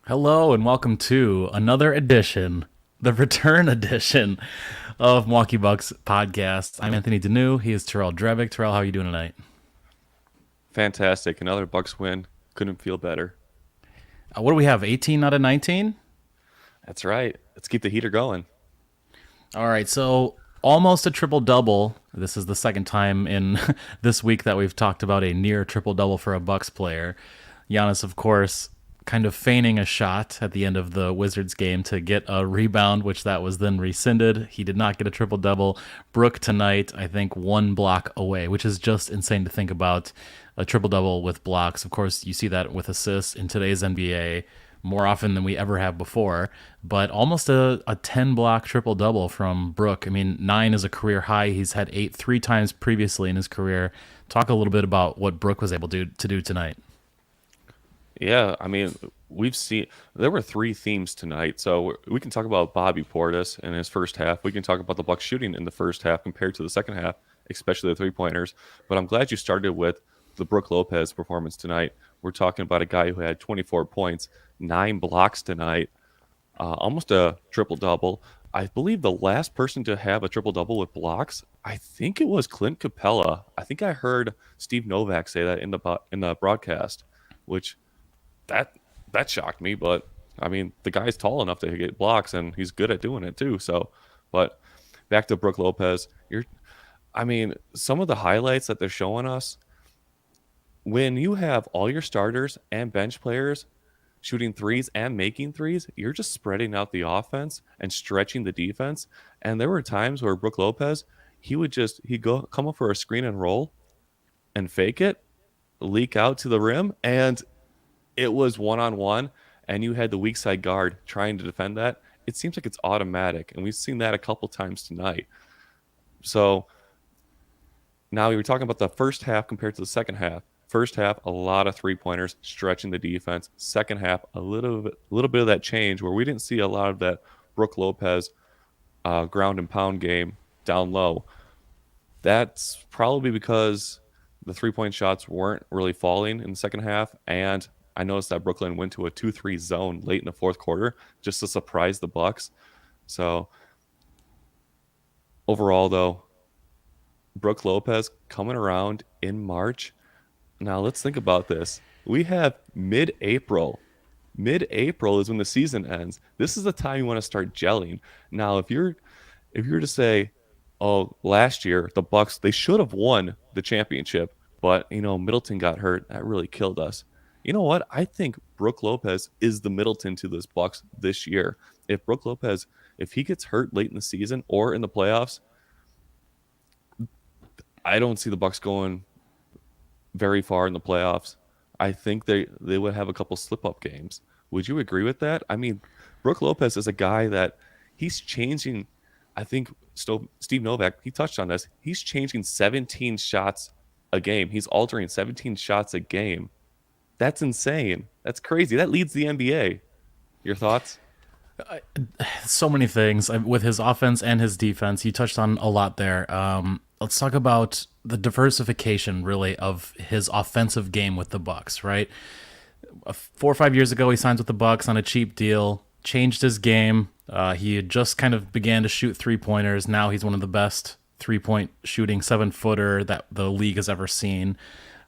Hello and welcome to another edition, the return edition of Milwaukee Bucks podcast. I'm Anthony Deneau. He is Terrell Drevick. Terrell, how are you doing tonight? Fantastic. Another Bucks win. Couldn't feel better. What do we have? 18 out of 19? That's right. Let's keep the heater going. All right, so almost a triple double. This is the second time in this week that we've talked about a near triple double for a Bucks player. Giannis, of course, kind of feigning a shot at the end of the Wizards game to get a rebound, which that was then rescinded. He did not get a triple double. Brook tonight, I think, one block away, which is just insane to think about. A triple double with blocks. Of course, you see that with assists in today's NBA more often than we ever have before, but almost a 10 block triple double from Brook. I mean, 9 is a career high. He's had 8 3 times previously in his career. Talk a little bit about what Brook was able to do tonight. Yeah, I mean, we've seen there were three themes tonight. So we can talk about Bobby Portis in his first half. We can talk about the Bucks shooting in the first half compared to the second half, especially the three-pointers. But I'm glad you started with the Brook Lopez performance tonight. We're talking about a guy who had 24 points, 9 blocks tonight, almost a triple double. I believe the last person to have a triple double with blocks, I think it was Clint Capella. I think I heard Steve Novak say that in the broadcast, which that that shocked me. But I mean, the guy's tall enough to get blocks, and he's good at doing it too. So, but back to Brook Lopez, I mean, some of the highlights that they're showing us when you have all your starters and bench players shooting threes and making threes, you're just spreading out the offense and stretching the defense. And there were times where Brook Lopez, he'd go come up for a screen and roll and fake it, leak out to the rim, and it was one on one, and you had the weak side guard trying to defend that. It seems like it's automatic, and we've seen that a couple times tonight. So now we were talking about the first half compared to the second half. First half, a lot of three pointers, stretching the defense. Second half, a little bit of that change where we didn't see a lot of that Brook Lopez ground and pound game down low. That's probably because the 3 point shots weren't really falling in the second half. And I noticed that Brooklyn went to a 2-3 zone late in the fourth quarter just to surprise the Bucks. So overall, though, Brook Lopez coming around in March. Now let's think about this. We have mid-April. Mid-April is when the season ends. This is the time you want to start gelling. Now, if you're to say, "Oh, last year the Bucks they should have won the championship, but Middleton got hurt. That really killed us." You know what? I think Brook Lopez is the Middleton to this Bucks this year. If Brook Lopez, if he gets hurt late in the season or in the playoffs, I don't see the Bucks going very far in the playoffs. I think they would have a couple slip up games. Would you agree with that? I mean, Brook Lopez is a guy that he's changing. I think Steve Novak he touched on this. He's changing 17 shots a game. He's altering 17 shots a game. That's insane. That's crazy. That leads the NBA. Your thoughts? So many things with his offense and his defense. You touched on a lot there. Let's talk about the diversification, really, of his offensive game with the Bucks. Right, 4 or 5 years ago, he signs with the Bucks on a cheap deal, changed his game. He had just kind of began to shoot 3 pointers. Now he's one of the best 3 point shooting 7 footer that the league has ever seen.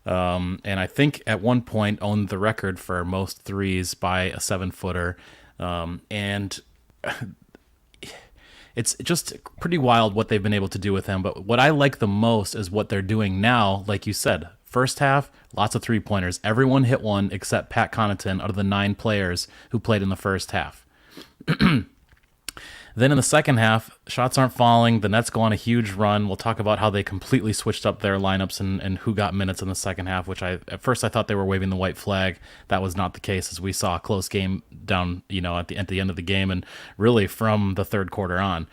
And I think at one point owned the record for most threes by a 7 footer. And it's just pretty wild what they've been able to do with him. But what I like the most is what they're doing now. Like you said, first half, lots of 3 pointers. Everyone hit one except Pat Connaughton out of the 9 players who played in the first half. Then in the second half, shots aren't falling. The Nets go on a huge run. We'll talk about how they completely switched up their lineups and who got minutes in the second half, which at first I thought they were waving the white flag. That was not the case, as we saw a close game down, at the end of the game and really from the third quarter on.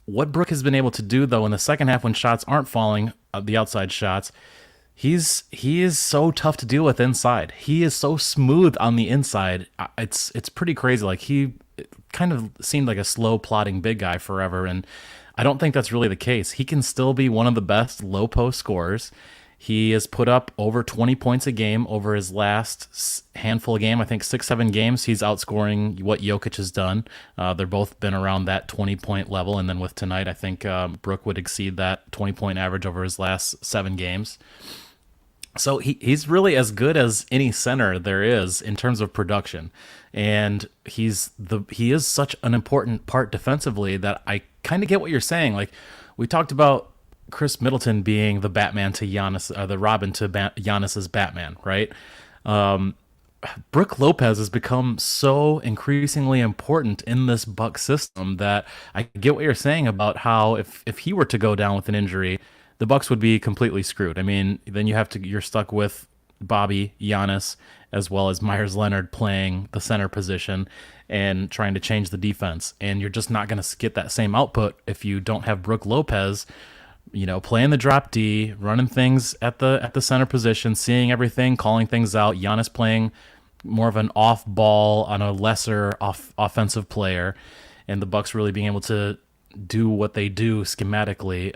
What Brook has been able to do, though, in the second half when shots aren't falling, the outside shots, he is so tough to deal with inside. He is so smooth on the inside. It's pretty crazy. Like he kind of seemed like a slow plotting big guy forever, and I don't think that's really the case. He can still be one of the best low post scorers. He has put up over 20 points a game over his last handful of games. I think 6, 7 games. He's outscoring what Jokic has done. They're both been around that 20-point level. And then with tonight, I think Brook would exceed that 20-point average over his last 7 games. So he's really as good as any center there is in terms of production, and he is such an important part defensively that I kind of get what you're saying. Like we talked about Chris Middleton being the Batman to Giannis, the Robin to Giannis's Batman, right? Brook Lopez has become so increasingly important in this Buck system that I get what you're saying about how if he were to go down with an injury, the Bucks would be completely screwed. I mean, then you're stuck with Bobby, Giannis, as well as Myers Leonard playing the center position and trying to change the defense, and you're just not going to get that same output if you don't have Brook Lopez, playing the drop D, running things at the center position, seeing everything, calling things out. Giannis playing more of an off ball on a lesser offensive player, and the Bucks really being able to do what they do schematically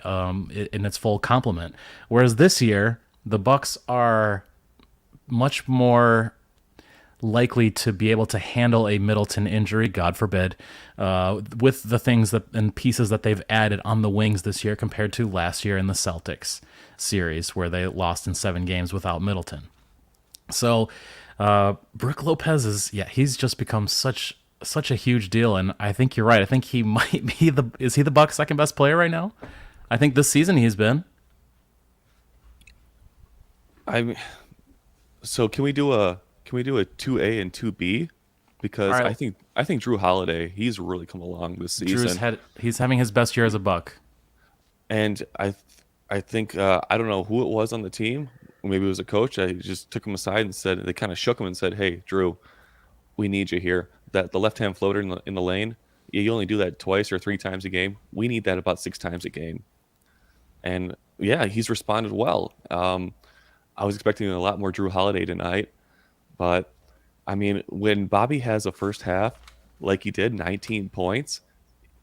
in its full complement. Whereas this year, the Bucks are much more likely to be able to handle a Middleton injury, God forbid, with the things that and pieces that they've added on the wings this year compared to last year in the Celtics series where they lost in 7 games without Middleton. So Brook Lopez he's just become such a huge deal, and I think you're right. I think he might be is he the Bucks' second best player right now? I think this season he's been. I So can we do a 2A and 2B? All Because right, I think Drew Holiday, he's really come along this season. he's having his best year as a Buck. And I think I don't know who it was on the team. Maybe it was a coach. I just took him aside and said they kind of shook him and said, "Hey, Drew, we need you here. That the left-hand floater in the lane, you only do that twice or 3 times a game. We need that about 6 times a game." And yeah, he's responded well. I was expecting a lot more Drew Holiday tonight, but I mean, when Bobby has a first half like he did, 19 points,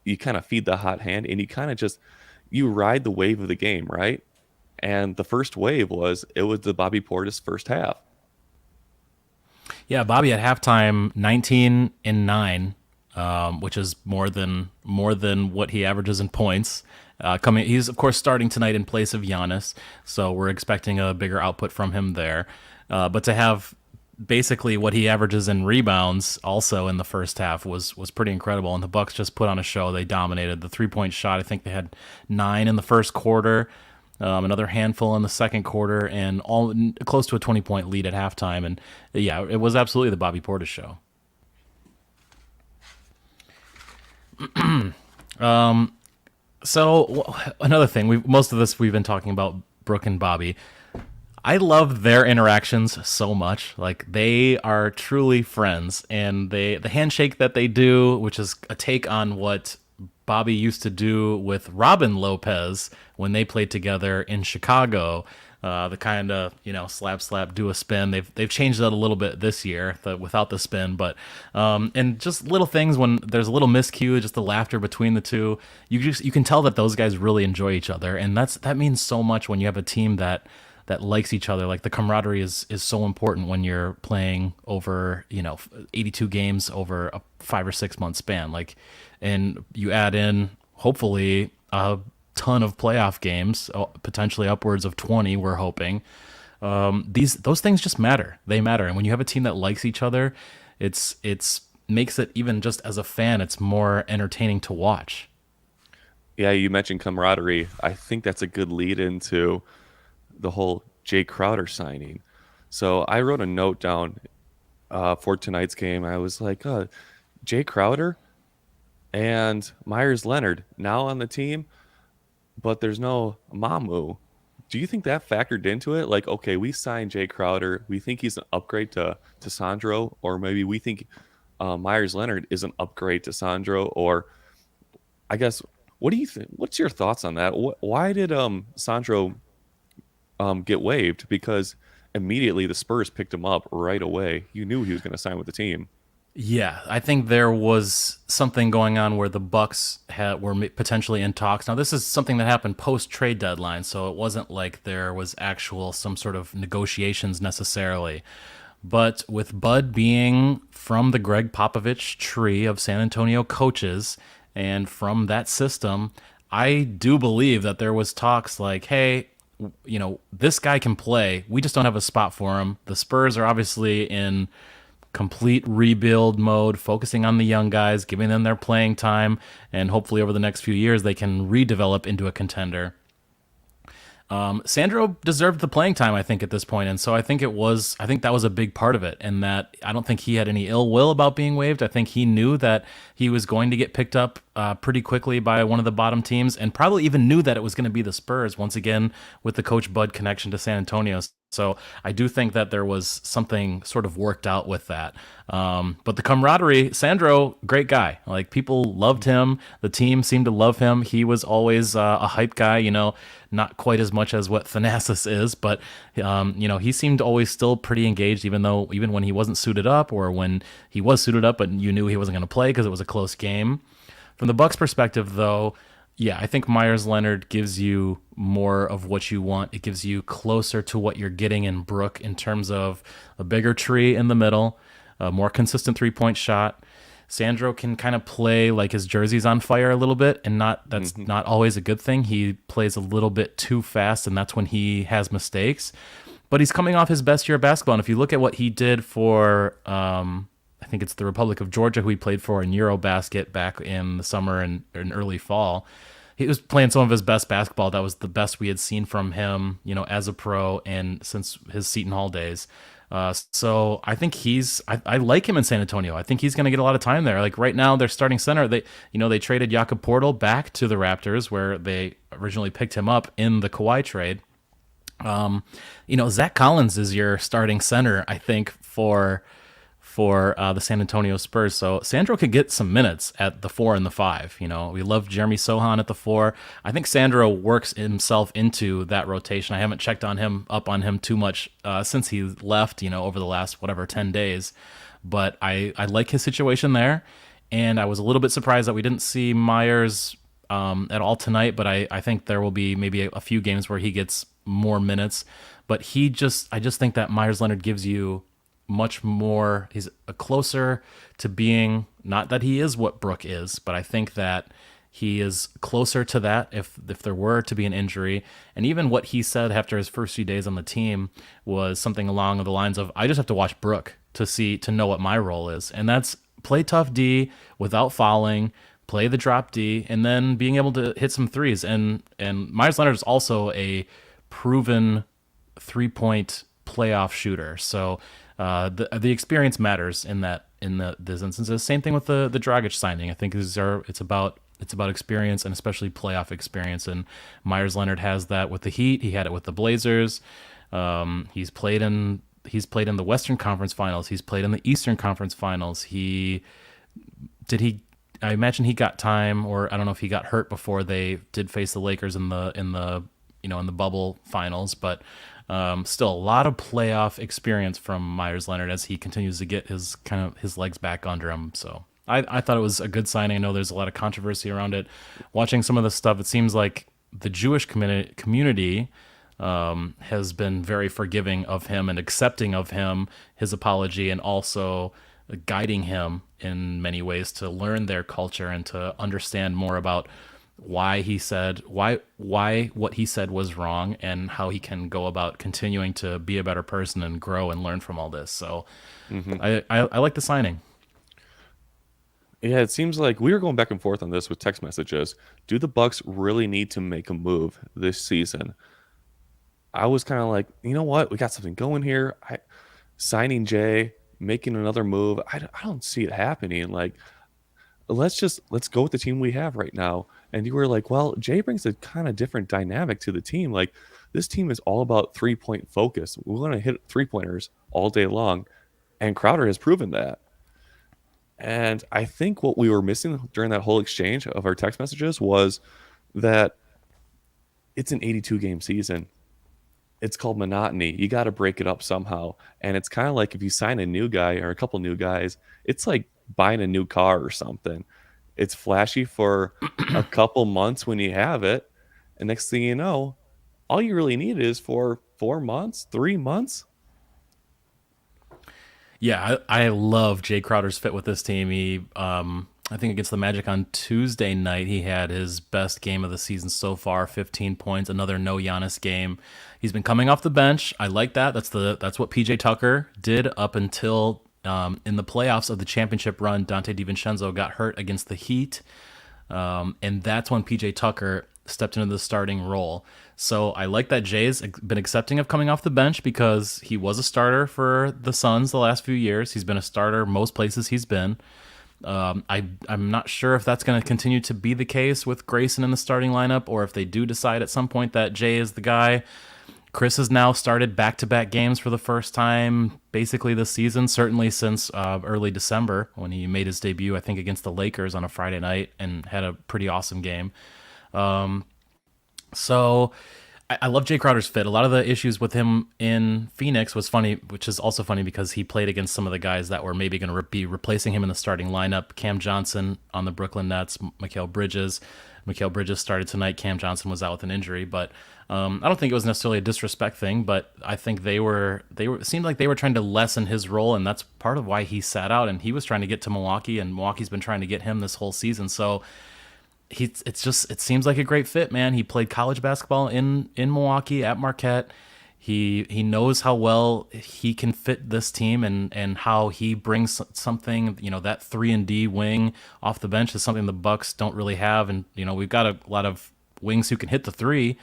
you kind of feed the hot hand and you kind of just you ride the wave of the game, right? And the first wave was the Bobby Portis first half. Yeah, Bobby at halftime, 19 and 9, which is more than what he averages in points. He's of course starting tonight in place of Giannis, so we're expecting a bigger output from him there. But to have basically what he averages in rebounds also in the first half was pretty incredible, and the Bucks just put on a show. They dominated the 3-point shot. I think they had 9 in the first quarter. Another handful in the second quarter, and all close to a 20-point lead at halftime. And yeah, it was absolutely the Bobby Portis show. So another thing, most of this we've been talking about Brooke and Bobby. I love their interactions so much. Like they are truly friends, and the handshake that they do, which is a take on what Bobby used to do with Robin Lopez when they played together in Chicago. The kind of slap do a spin. They've changed that a little bit this year without the spin, but and just little things when there's a little miscue, just the laughter between the two. You can tell that those guys really enjoy each other, and that means so much when you have a team that likes each other. Like the camaraderie is so important when you're playing over 82 games over a 5 or 6 month span. Like, and you add in hopefully a ton of playoff games, potentially upwards of 20. We're hoping those things just matter. They matter, and when you have a team that likes each other, it's makes it, even just as a fan, it's more entertaining to watch. Yeah, you mentioned camaraderie. I think that's a good lead into the whole Jay Crowder signing. So I wrote a note down for tonight's game. I was like, Jay Crowder and Myers Leonard now on the team, but there's no Mamu. Do you think that factored into it? Like, okay, we signed Jay Crowder. We think he's an upgrade to Sandro, or maybe we think Myers Leonard is an upgrade to Sandro, or I guess, what do you think? What's your thoughts on that? Why did Sandro get waived? Because immediately the Spurs picked him up right away. You knew he was going to sign with the team. Yeah, I think there was something going on where the Bucks were potentially in talks. Now, this is something that happened post trade deadline, so it wasn't like there was actual some sort of negotiations necessarily. But with Bud being from the Greg Popovich tree of San Antonio coaches and from that system, I do believe that there was talks like, hey, this guy can play. We just don't have a spot for him. The Spurs are obviously in complete rebuild mode, focusing on the young guys, giving them their playing time, and hopefully over the next few years they can redevelop into a contender. Sandro deserved the playing time, I think, at this point, and so I think that was a big part of it, and that I don't think he had any ill will about being waived. I think he knew that he was going to get picked up pretty quickly by one of the bottom teams, and probably even knew that it was going to be the Spurs once again with the Coach Bud connection to San Antonio. So I do think that there was something sort of worked out with that. But the camaraderie, Sandro, great guy. Like people loved him. The team seemed to love him. He was always a hype guy, not quite as much as what Thanasis is, but he seemed always still pretty engaged, even when he wasn't suited up or when he was suited up, but you knew he wasn't going to play because it was a close game. From the Bucks' perspective, though, yeah, I think Myers Leonard gives you more of what you want. It gives you closer to what you're getting in Brook in terms of a bigger tree in the middle, a more consistent 3-point shot. Sandro can kind of play like his jersey's on fire a little bit, and that's Hmm. not always a good thing. He plays a little bit too fast, and that's when he has mistakes. But he's coming off his best year of basketball, and if you look at what he did for, I think it's the Republic of Georgia, who he played for in Eurobasket back in the summer and early fall. He was playing some of his best basketball. That was the best we had seen from him, as a pro and since his Seton Hall days. So I think I like him in San Antonio. I think he's going to get a lot of time there. Like right now, their starting center, they traded Jakob Portal back to the Raptors where they originally picked him up in the Kawhi trade. Zach Collins is your starting center, I think, for the San Antonio Spurs. So Sandro could get some minutes at the 4 and the 5. We love Jeremy Sohan at the 4. I think Sandro works himself into that rotation. I haven't checked on him too much since he left, over the last, whatever, 10 days. But I like his situation there. And I was a little bit surprised that we didn't see Myers at all tonight, but I think there will be maybe a few games where he gets more minutes. But I just think that Myers Leonard gives you much more. He's a closer to being, not that he is what Brook is, but I think that he is closer to that if there were to be an injury. And even what he said after his first few days on the team was something along the lines of, I just have to watch Brook to know what my role is. And that's play tough D without fouling, play the drop D, and then being able to hit some threes. And Myers Leonard is also a proven 3-point playoff shooter. So the experience matters in these instances. Same thing with the Dragic signing. I think it's about experience and especially playoff experience. And Myers Leonard has that with the Heat. He had it with the Blazers. He's played in the Western Conference Finals. He's played in the Eastern Conference Finals. He I imagine he got time, or I don't know if he got hurt before they did face the Lakers in the bubble finals, but still a lot of playoff experience from Myers Leonard as he continues to get his legs back under him. So I thought it was a good signing. I know there's a lot of controversy around it. Watching some of the stuff, it seems like the Jewish community has been very forgiving of him and accepting of him, his apology, and also guiding him in many ways to learn their culture and to understand more about why what he said was wrong and how he can go about continuing to be a better person and grow and learn from all this. So Hmm. I like the signing. Yeah, it seems like we were going back and forth on this with text messages. Do the Bucks really need to make a move this season? I was kind of like, you know what? We got something going here. Signing Jay, making another move. I don't see it happening. Like, let's go with the team we have right now. And you were like, well, Jay brings a kind of different dynamic to the team. Like, this team is all about 3-point focus. We want to hit 3-pointers all day long, and Crowder has proven that. And I think what we were missing during that whole exchange of our text messages was that it's an 82 game season. it's called monotony. You got to break it up somehow. And it's kind of like if you sign a new guy or a couple new guys, it's like buying a new car or something. It's flashy for a couple months when you have it. And next thing you know, all you really need is for 4 months, 3 months. Yeah, I love Jay Crowder's fit with this team. I think against the Magic on Tuesday night, he had his best game of the season so far, 15 points, another no Giannis game. He's been coming off the bench. I like that. That's what PJ Tucker did up until in the playoffs of the championship run. Dante DiVincenzo got hurt against the Heat, and that's when PJ Tucker stepped into the starting role. So I like that Jay's been accepting of coming off the bench because he was a starter for the Suns the last few years. He's been a starter most places he's been. I'm not sure if that's going to continue to be the case with Grayson in the starting lineup, or if they do decide at some point that Jay is the guy. Chris has now started back-to-back games for the first time basically this season, certainly since early December when he made his debut, I think, against the Lakers on a Friday night and had a pretty awesome game. So I love Jay Crowder's fit. A lot of the issues with him in Phoenix was funny, which is also funny because he played against some of the guys that were maybe going to be replacing him in the starting lineup. Cam Johnson on the Brooklyn Nets, Mikal Bridges. Mikal Bridges started tonight. Cam Johnson was out with an injury, but I don't think it was necessarily a disrespect thing. But I think they were it seemed like they were trying to lessen his role, and that's part of why he sat out. And he was trying to get to Milwaukee, and Milwaukee's been trying to get him this whole season. So it seems like a great fit, man. He played college basketball in Milwaukee at Marquette. He knows how well he can fit this team, and how he brings something, that 3-and-D wing off the bench is something the Bucks don't really have. And we've got a lot of wings who can hit the three,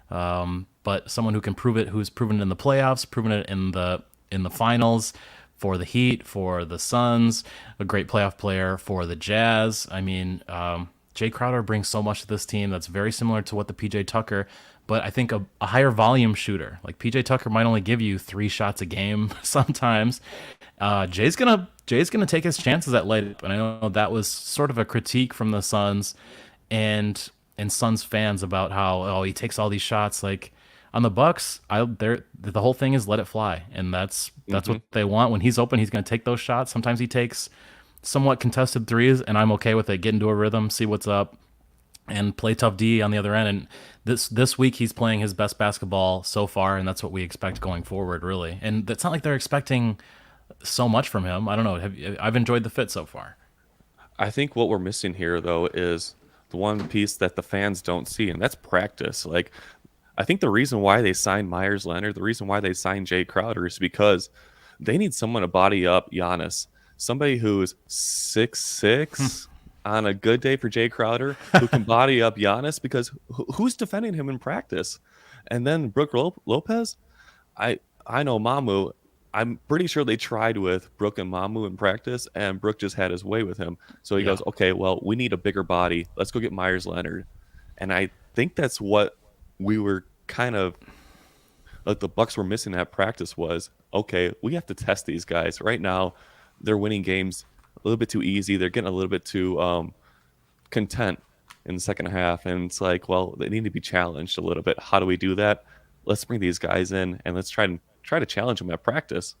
but someone who can prove it, who's proven it in the playoffs, proven it in the finals for the Heat, for the Suns, a great playoff player for the Jazz. I mean, Jay Crowder brings so much to this team that's very similar to what the PJ Tucker, but I think a higher volume shooter. Like PJ Tucker might only give you 3 shots a game sometimes. Jay's gonna take his chances at light. And I know that was sort of a critique from the Suns and Suns fans about how he takes all these shots. Like on the Bucks, the whole thing is let it fly, and that's what they want. When he's open, he's gonna take those shots. Sometimes he takes somewhat contested threes, and I'm okay with it. Get into a rhythm, see what's up, and play tough D on the other end. And this week he's playing his best basketball so far, and that's what we expect going forward, really. And it's not like they're expecting so much from him. I don't know. I've enjoyed the fit so far. I think what we're missing here, though, is the one piece that the fans don't see, and that's practice. Like, I think the reason why they signed Myers Leonard, the reason why they signed Jay Crowder is because they need someone to body up Giannis. Somebody who's 6'6" on a good day for Jay Crowder, who can body up Giannis, because who's defending him in practice? And then Brook Lopez, I know Mamu. I'm pretty sure they tried with Brook and Mamu in practice, and Brook just had his way with him. So he goes, okay, well, we need a bigger body. Let's go get Myers Leonard. And I think that's what we were kind of like the Bucks were missing at practice was, okay, we have to test these guys. Right now, they're winning games a little bit too easy. They're getting a little bit too content in the second half. And it's like, well, they need to be challenged a little bit. How do we do that? Let's bring these guys in, and let's try to challenge them at practice.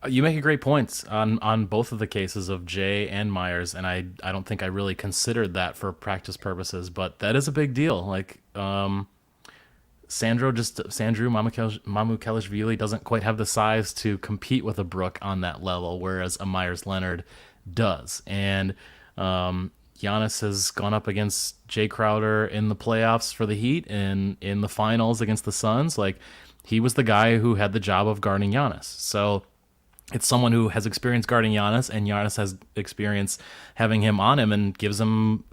You make a great point on both of the cases of Jay and Myers, and I don't think I really considered that for practice purposes, but that is a big deal. Like Sandro Mamukelashvili doesn't quite have the size to compete with a Brook on that level, whereas a Myers Leonard does. And Giannis has gone up against Jay Crowder in the playoffs for the Heat and in the finals against the Suns. Like, he was the guy who had the job of guarding Giannis. So it's someone who has experience guarding Giannis, and Giannis has experience having him on him and gives him,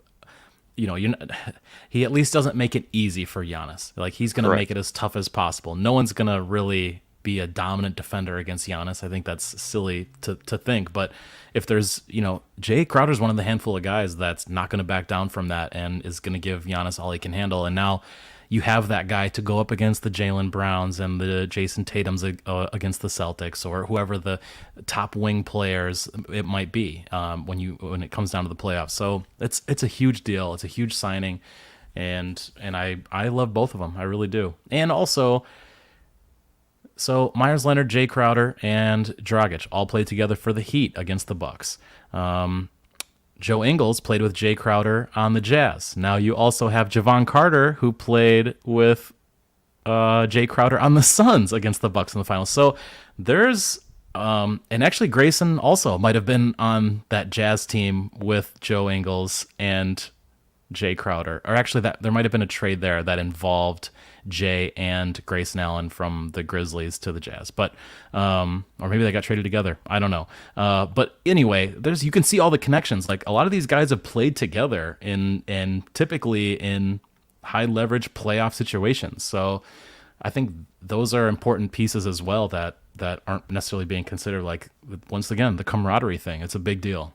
he at least doesn't make it easy for Giannis. Like, he's going to make it as tough as possible. No one's going to really be a dominant defender against Giannis. I think that's silly to think. But if there's, Jay Crowder's one of the handful of guys that's not going to back down from that and is going to give Giannis all he can handle. And now you have that guy to go up against the Jaylen Browns and the Jason Tatums against the Celtics, or whoever the top wing players it might be when it comes down to the playoffs. So it's a huge deal. It's a huge signing. and I love both of them. I really do. And also, so Myers Leonard, Jay Crowder, and Dragic all played together for the Heat against the Bucks. Joe Ingles played with Jay Crowder on the Jazz. Now you also have Javon Carter, who played with Jay Crowder on the Suns against the Bucks in the finals. So there's and actually Grayson also might have been on that Jazz team with Joe Ingles and Jay Crowder. Or actually that there might have been a trade there that involved Jay and Grayson Allen from the Grizzlies to the Jazz. But or maybe they got traded together. I don't know. But anyway, there's you can see all the connections. Like a lot of these guys have played together in and typically in high leverage playoff situations. So I think those are important pieces as well that aren't necessarily being considered. Like once again, the camaraderie thing. It's a big deal.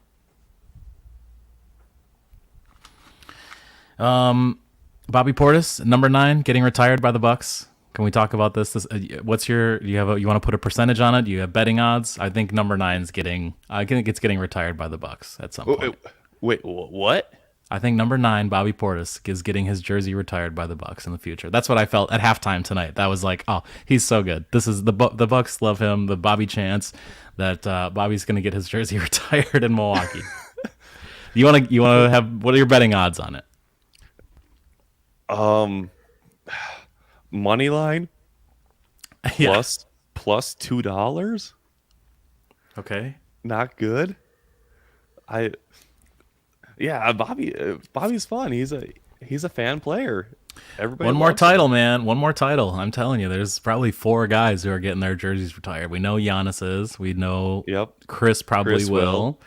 Bobby Portis, number 9, getting retired by the Bucks. Can we talk about this? What's your? Do you have? You want to put a percentage on it? Do you have betting odds? I think number 9's getting. I think it's getting retired by the Bucks at some point. Wait, what? I think number 9, Bobby Portis, is getting his jersey retired by the Bucks in the future. That's what I felt at halftime tonight. That was like, oh, he's so good. This is the Bucks love him. The Bobby chants that Bobby's going to get his jersey retired in Milwaukee. You want to have what are your betting odds on it? Money line Yeah. plus $2. Okay. Not good. I Yeah, Bobby's fun. He's a fan player. Everybody One more loves him. title, man. One more title. I'm telling you, there's probably 4 guys who are getting their jerseys retired. We know Giannis is. We know Yep. Chris probably Chris will.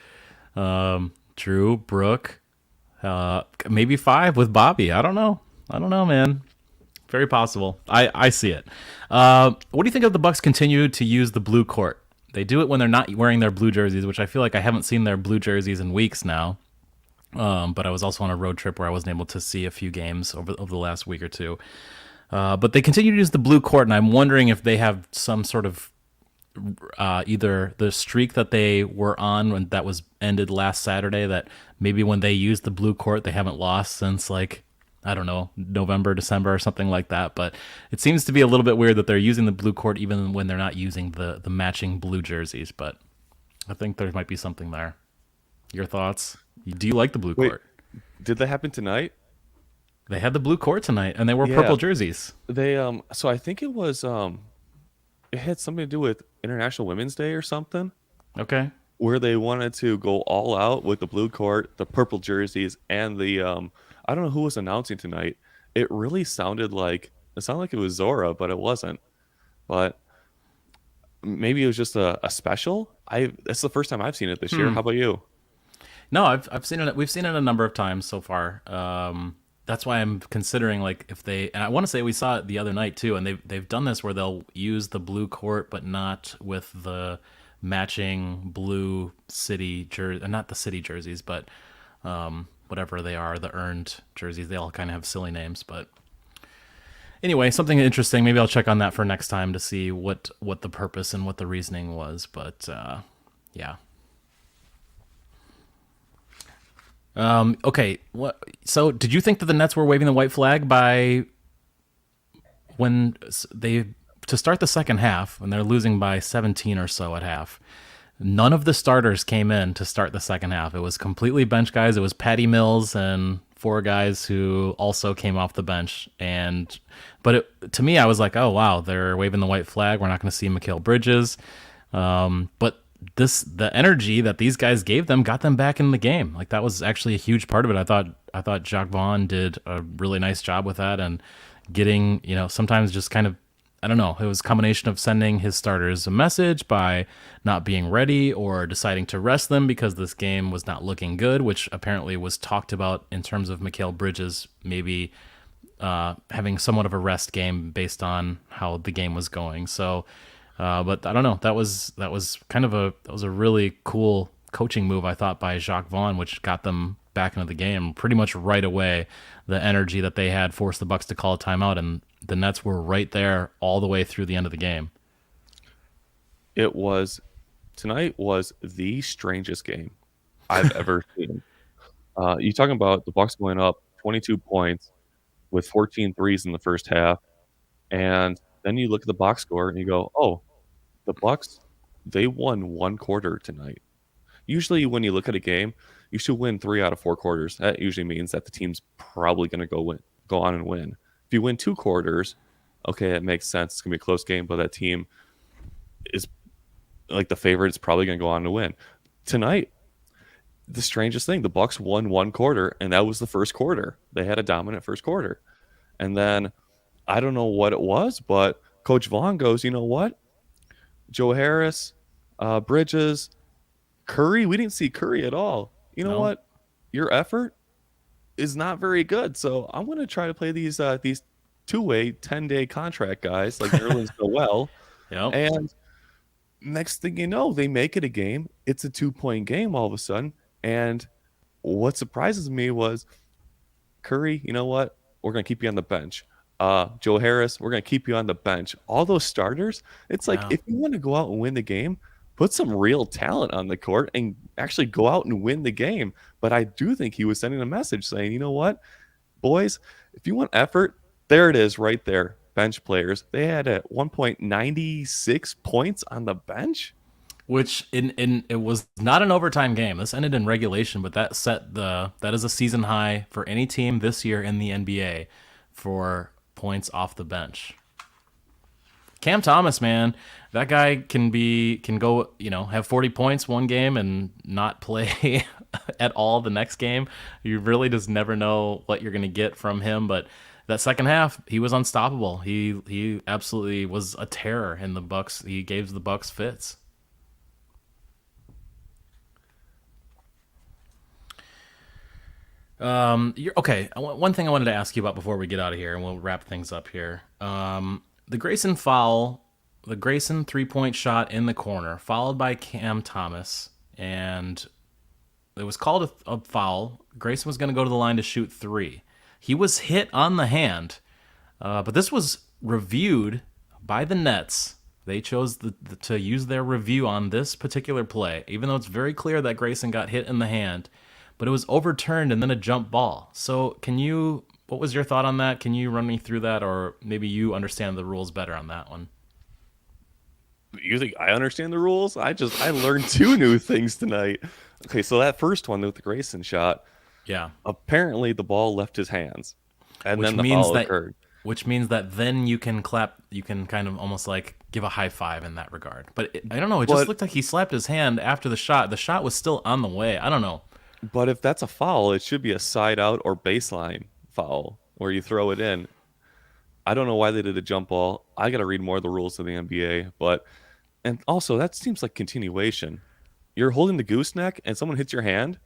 will. Drew, Brooke, maybe 5 with Bobby. I don't know. I don't know, man. Very possible. I see it. What do you think of the Bucks continue to use the blue court? They do it when they're not wearing their blue jerseys, which I feel like I haven't seen their blue jerseys in weeks now. But I was also on a road trip where I wasn't able to see a few games over the last week or two. But they continue to use the blue court, and I'm wondering if they have some sort of either the streak that they were on when that was ended last Saturday, that maybe when they use the blue court, they haven't lost since like, I don't know, November, December or something like that. But it seems to be a little bit weird that they're using the blue court even when they're not using the matching blue jerseys. But I think there might be something there. Your thoughts? Do you like the blue Wait, court? did that happen tonight? They had the blue court tonight, and they wore Yeah. purple jerseys. They so I think it was it had something to do with International Women's Day or something, Okay. where they wanted to go all out with the blue court, the purple jerseys, and the I don't know who was announcing tonight. It sounded like it was Zora, but it wasn't. But maybe it was just a special. I That's the first time I've seen it this year. How about you? No, I've seen it. We've seen it a number of times so far. That's why I'm considering like if they and I want to say we saw it the other night too, and they've done this where they'll use the blue court but not with the matching blue city jersey, not the city jerseys, but whatever they are, the earned jerseys. They all kind of have silly names, but anyway, something interesting. Maybe I'll check on that for next time to see what the purpose and what the reasoning was. But yeah. Okay. What? So, did you think that the Nets were waving the white flag by when they to start the second half when they're losing by 17 or so at half? None of the starters came in to start the second half. It was completely bench guys. It was Patty Mills and 4 guys who also came off the bench. To me, I was like, oh wow, they're waving the white flag. We're not going to see Mikal Bridges. But the energy that these guys gave them got them back in the game. Like that was actually a huge part of it. I thought Jacques Vaughn did a really nice job with that and getting, sometimes just kind of, I don't know, it was a combination of sending his starters a message by not being ready or deciding to rest them because this game was not looking good, which apparently was talked about in terms of Mikal Bridges maybe having somewhat of a rest game based on how the game was going. So but I don't know. That was a really cool coaching move, I thought, by Jacques Vaughn, which got them back into the game pretty much right away. The energy that they had forced the Bucks to call a timeout, and the Nets were right there all the way through the end of the game. It was Tonight was the strangest game I've ever seen. You talking about the Bucks going up 22 points, with 14 threes in the first half. And then you look at the box score and you go, "Oh, the Bucks, they won 1 quarter tonight." Usually when you look at a game, you should win 3 out of 4 quarters. That usually means that the team's probably gonna go on and win. If you win 2 quarters, okay, it makes sense. It's gonna be a close game, but that team is like the favorite is probably gonna go on to win. Tonight, the strangest thing, the Bucks won 1 quarter, and that was the first quarter. They had a dominant first quarter. And then I don't know what it was, but Coach Vaughn goes, "You know what? Joe Harris, Bridges, Curry, we didn't see Curry at all. You know No. what? Your effort is not very good. So I'm going to try to play these two-way 10-day contract guys like Nerlens Noel." Yep. And next thing you know, they make it a game. It's a 2-point game all of a sudden. And what surprises me was Curry, you know what? We're going to keep you on the bench. Joe Harris, we're going to keep you on the bench. All those starters, it's like Yeah. if you want to go out and win the game, put some real talent on the court and actually go out and win the game. But I do think he was sending a message saying, you know what, boys, if you want effort, there it is right there. Bench players. They had at 1.96 points on the bench. Which in it was not an overtime game. This ended in regulation, but that is a season high for any team this year in the NBA for points off the bench. Cam Thomas, man, that guy can go, have 40 points one game and not play at all the next game. You really just never know what you're going to get from him, but that second half, he was unstoppable. He absolutely was a terror in the Bucks. He gave the Bucks fits. You're okay. One thing I wanted to ask you about before we get out of here, and we'll wrap things up here. The Grayson foul, the Grayson 3-point shot in the corner, followed by Cam Thomas, and it was called a foul. Grayson was going to go to the line to shoot three. He was hit on the hand, but this was reviewed by the Nets. They chose to use their review on this particular play, even though it's very clear that Grayson got hit in the hand, but it was overturned and then a jump ball. So, what was your thought on that? Can you run me through that, or maybe you understand the rules better on that one? You think I understand the rules? I learned two new things tonight. Okay, so that first one with the Grayson shot, Yeah, apparently the ball left his hands, and which then the means foul that occurred. which means that then you can clap, you can kind of almost like give a high five in that regard. But I don't know, it just But looked like he slapped his hand after the shot. The shot was still on the way. I don't know. but if that's a foul, it should be a side out or baseline foul where you throw it in. I don't know why they did a jump ball. I got to read more of the rules of the NBA, but and also that seems like continuation. You're holding the gooseneck and someone hits your hand.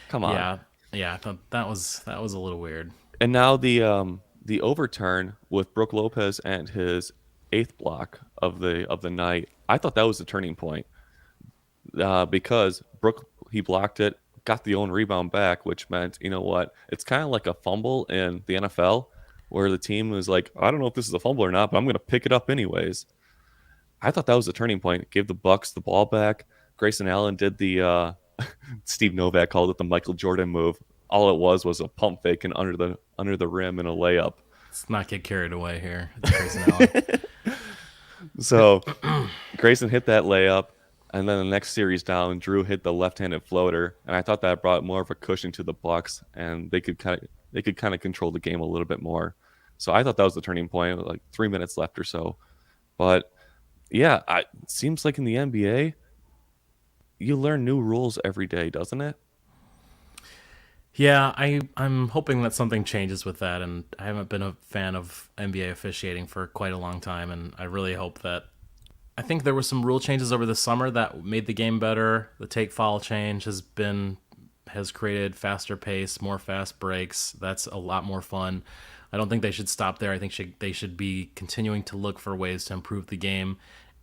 Come on. Yeah, yeah, I thought that was a little weird. And now the overturn with Brooke Lopez and his eighth block of the night. I thought that was the turning point because Brooke he blocked it, got the own rebound back, which meant you know what? It's kind of like a fumble in the NFL where the team was like, I don't know if this is a fumble or not, but I'm going to pick it up anyways. I thought that was the turning point. It gave the Bucks the ball back. Grayson Allen did the Steve Novak called it the Michael Jordan move. All it was a pump fake and under the rim and a layup. Let's not get carried away here. It's Grayson Allen. So Grayson hit that layup, and then the next series down, Drew hit the left-handed floater, and I thought that brought more of a cushion to the Bucks, and they could kind of control the game a little bit more. So I thought that was the turning point, like 3 minutes left or so. But yeah, it seems like in the NBA, you learn new rules every day, doesn't it? Yeah, I'm hoping that something changes with that, and I haven't been a fan of NBA officiating for quite a long time, and I really hope that. I think there were some rule changes over the summer that made the game better. The take foul change has created faster pace, more fast breaks. That's a lot more fun. I don't think they should stop there. I think they should be continuing to look for ways to improve the game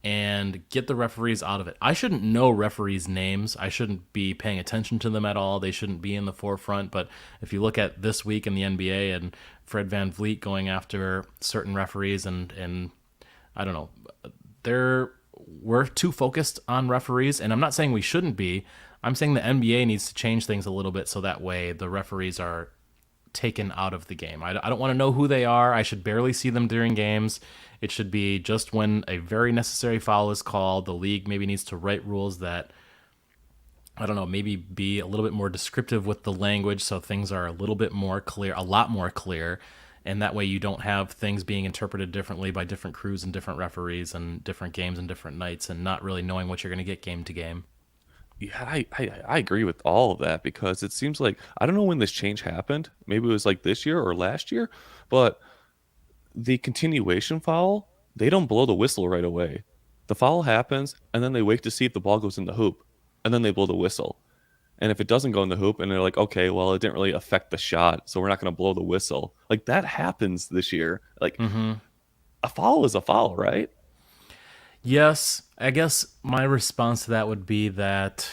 and get the referees out of it. I shouldn't know referees' names. I shouldn't be paying attention to them at all. They shouldn't be in the forefront. But if you look at this week in the NBA and Fred Van Vliet going after certain referees and I don't know, we're too focused on referees, and I'm not saying we shouldn't be. I'm saying the NBA needs to change things a little bit so that way the referees are taken out of the game. I don't want to know who they are. I should barely see them during games. It should be just when a very necessary foul is called. The league maybe needs to write rules that, I don't know, maybe be a little bit more descriptive with the language so things are a little bit more clear, a lot more clear. And that way you don't have things being interpreted differently by different crews and different referees and different games and different nights and not really knowing what you're going to get game to game. Yeah, I agree with all of that because it seems like I don't know when this change happened. Maybe it was like this year or last year, but the continuation foul, they don't blow the whistle right away. The foul happens, and then they wait to see if the ball goes in the hoop, and then they blow the whistle. And if it doesn't go in the hoop, and they're like, okay, well, it didn't really affect the shot, so we're not going to blow the whistle. Like that happens this year. Like a foul is a foul, right? Yes, I guess my response to that would be that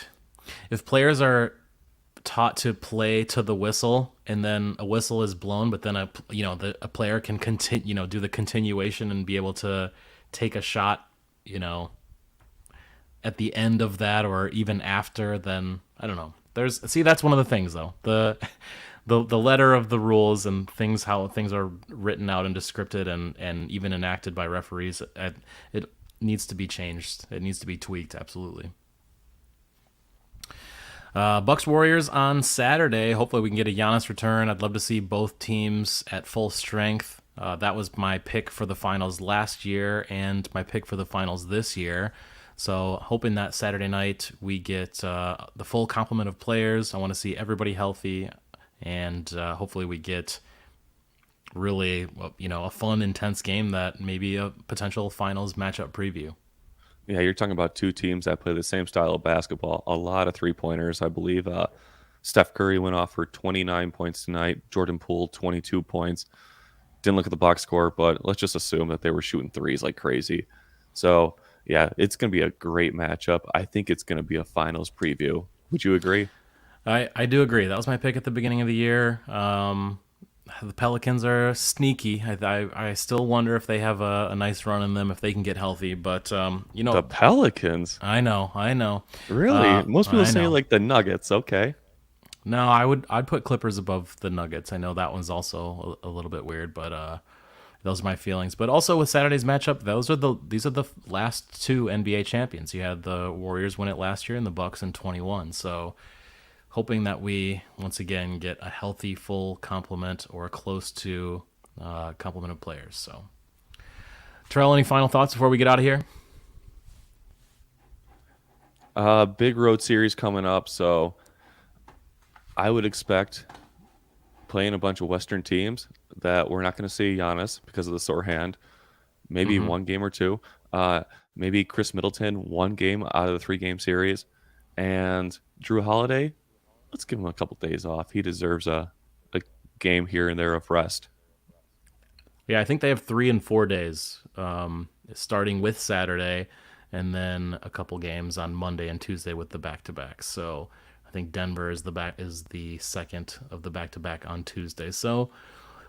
if players are taught to play to the whistle and then a whistle is blown, but then a player can continue, do the continuation and be able to take a shot, you know, at the end of that or even after, then I don't know. That's one of the things though. The letter of the rules and things, how things are written out and descripted and even enacted by referees, it needs to be changed. It needs to be tweaked, absolutely. Bucks Warriors on Saturday. Hopefully we can get a Giannis return. I'd love to see both teams at full strength. That was my pick for the finals last year and my pick for the finals this year. So hoping that Saturday night we get the full complement of players. I want to see everybody healthy, and hopefully we get really, a fun, intense game that maybe a potential finals matchup preview. Yeah, you're talking about two teams that play the same style of basketball. A lot of three-pointers. I believe Steph Curry went off for 29 points tonight. Jordan Poole, 22 points. Didn't look at the box score, but let's just assume that they were shooting threes like crazy. So, yeah, it's going to be a great matchup. I think it's going to be a finals preview. Would you agree? I do agree. That was my pick at the beginning of the year. The Pelicans are sneaky. I still wonder if they have a nice run in them if they can get healthy. But The Pelicans? I know. Really? Most people I say know. like the Nuggets. Okay. No, I'd put Clippers above the Nuggets. I know that one's also a little bit weird, but those are my feelings. But also with Saturday's matchup, these are the last two NBA champions. You had the Warriors win it last year and the Bucks in 21. So hoping that we once again get a healthy full complement or close to complement of players. So, Terrell, any final thoughts before we get out of here? Big road series coming up, so I would expect playing a bunch of Western teams that we're not going to see Giannis because of the sore hand. Maybe one game or two. Maybe Chris Middleton, one game out of the 3-game series. And Drew Holiday, let's give him a couple days off. He deserves a game here and there of rest. Yeah, I think they have 3 and 4 days, starting with Saturday, and then a couple games on Monday and Tuesday with the back-to-back. So I think Denver is the second of the back-to-back on Tuesday. So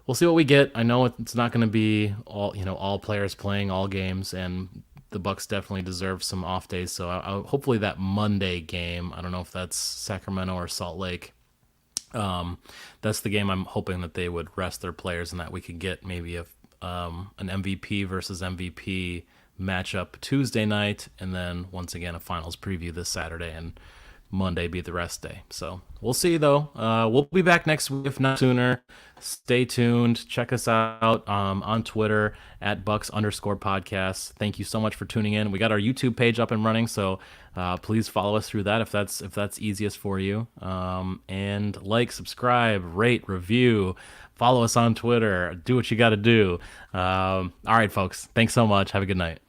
we'll see what we get. I know it's not going to be all players playing all games, and the Bucks definitely deserve some off days. So hopefully that Monday game, I don't know if that's Sacramento or Salt Lake. That's the game I'm hoping that they would rest their players and that we could get maybe an MVP versus MVP matchup Tuesday night, and then once again a finals preview this Saturday, and Monday be the rest day. So we'll see though. We'll be back next week, if not sooner. Stay tuned. Check us out on Twitter at Bucks_podcast. Thank you so much for tuning in. We got our YouTube page up and running, so please follow us through that if that's easiest for you. And like, subscribe, rate, review. Follow us on Twitter. Do what you got to do. All right, folks. Thanks so much. Have a good night.